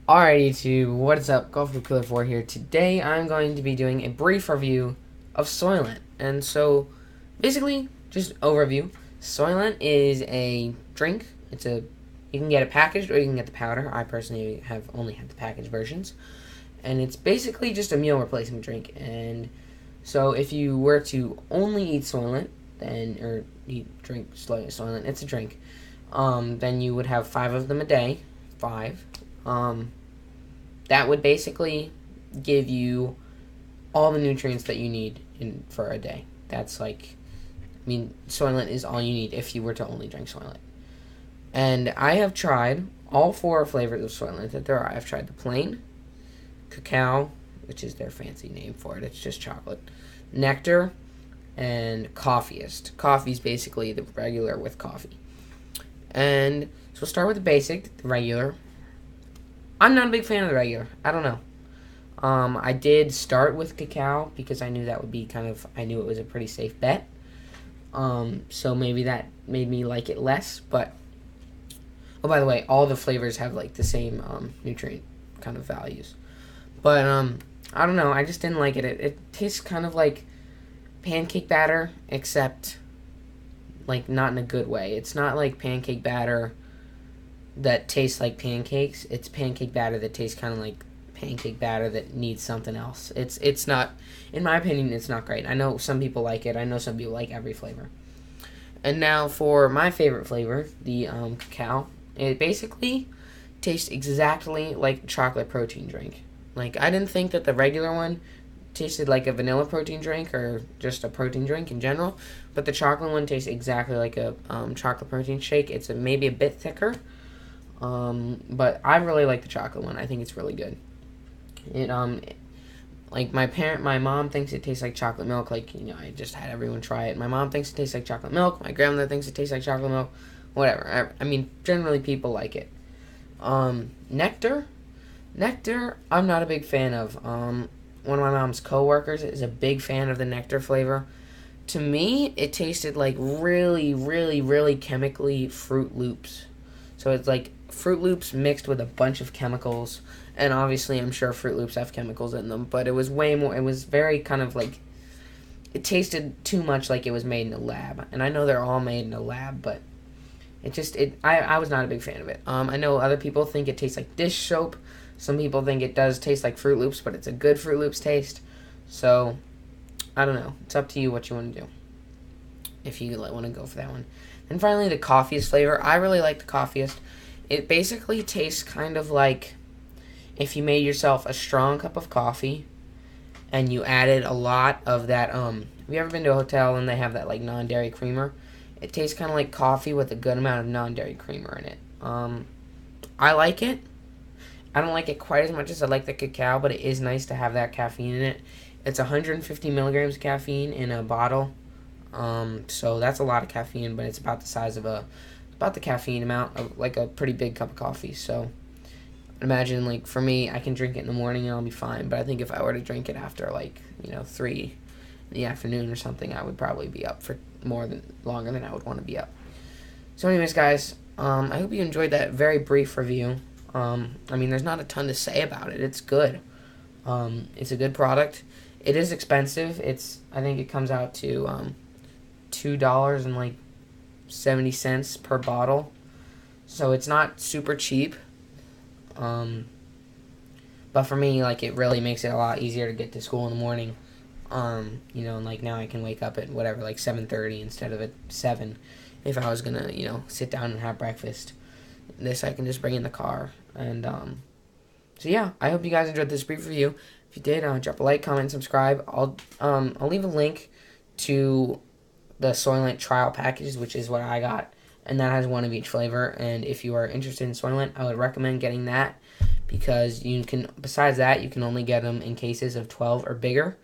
Alright YouTube, what is up? Golf Killer 4 here. Today I'm going to be doing a brief review of Soylent. And so, basically, just overview. Soylent is a drink. You can get it packaged or you can get the powder. I personally have only had the packaged versions. And it's basically just a meal replacement drink. And so if you were to only eat Soylent, drink Soylent, it's a drink, then you would have 5 of them a day. 5. That would basically give you all the nutrients that you need for a day. Soylent is all you need if you were to only drink Soylent. And I have tried all 4 flavors of Soylent that there are. I've tried the plain, cacao, which is their fancy name for it. It's just chocolate, nectar, and coffeeist. Coffee is basically the regular with coffee. And so we'll start with the basic, the regular. I'm not a big fan of the regular. I don't know. I did start with cacao because I knew that would be I knew it was a pretty safe bet. So maybe that made me like it less. But, oh, by the way, all the flavors have like the same nutrient kind of values. But I don't know. I just didn't like it. It tastes kind of like pancake batter, except like not in a good way. It's not like pancake batter that tastes like pancakes. It's pancake batter that tastes kind of like pancake batter that needs something else. It's not, in my opinion, it's not great. I know some people like it. I know some people like every flavor. And now for my favorite flavor, the cacao. It basically tastes exactly like a chocolate protein drink. Like, I didn't think that the regular one tasted like a vanilla protein drink or just a protein drink in general, but the chocolate one tastes exactly like a chocolate protein shake. It's maybe a bit thicker. But I really like the chocolate one. I think it's really good. Like my mom thinks it tastes like chocolate milk. I just had everyone try it. My mom thinks it tastes like chocolate milk. My grandmother thinks it tastes like chocolate milk. Whatever. Generally people like it. Nectar, I'm not a big fan of. One of my mom's coworkers is a big fan of the nectar flavor. To me, it tasted like really, really, really chemically Fruit Loops. So it's like Fruit Loops mixed with a bunch of chemicals, and obviously I'm sure Fruit Loops have chemicals in them, but it was way more, it was very kind of like, it tasted too much like it was made in a lab, and I know they're all made in a lab, but I was not a big fan of it. I know other people think it tastes like dish soap. Some people think it does taste like Fruit Loops, but it's a good Fruit Loops taste. So, I don't know. It's up to you what you want to do, if you want to go for that one. And finally, the coffeeist flavor. I really like the coffeeist. It basically tastes kind of like if you made yourself a strong cup of coffee and you added a lot of that. Have you ever been to a hotel and they have that like non-dairy creamer? It tastes kind of like coffee with a good amount of non-dairy creamer in it. I like it. I don't like it quite as much as I like the cacao, but it is nice to have that caffeine in it. It's 150 milligrams of caffeine in a bottle. So that's a lot of caffeine, but it's about the size of about the caffeine amount of like a pretty big cup of coffee. So imagine, like, for me, I can drink it in the morning and I'll be fine. But I think if I were to drink it after 3 in the afternoon or something, I would probably be up for longer than I would want to be up. So anyways, guys, I hope you enjoyed that very brief review. There's not a ton to say about it. It's good. It's a good product. It is expensive. I think it comes out to $2.70 per bottle. So it's not super cheap. But for me, it really makes it a lot easier to get to school in the morning. And now I can wake up at 7:30 instead of at 7 if I was gonna, sit down and have breakfast. This I can just bring in the car. And so yeah, I hope you guys enjoyed this brief review. If you did, drop a like, comment, subscribe. I'll leave a link to the Soylent trial package, which is what I got, and that has 1 of each flavor. And if you are interested in Soylent, I would recommend getting that, because besides that, you can only get them in cases of 12 or bigger,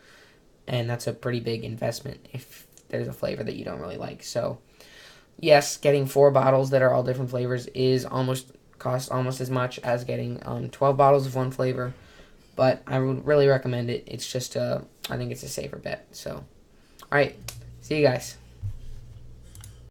and that's a pretty big investment if there's a flavor that you don't really like. So yes, getting 4 bottles that are all different flavors costs almost as much as getting 12 bottles of one flavor, but I would really recommend it. It's just I think it's a safer bet. So, all right, see you guys.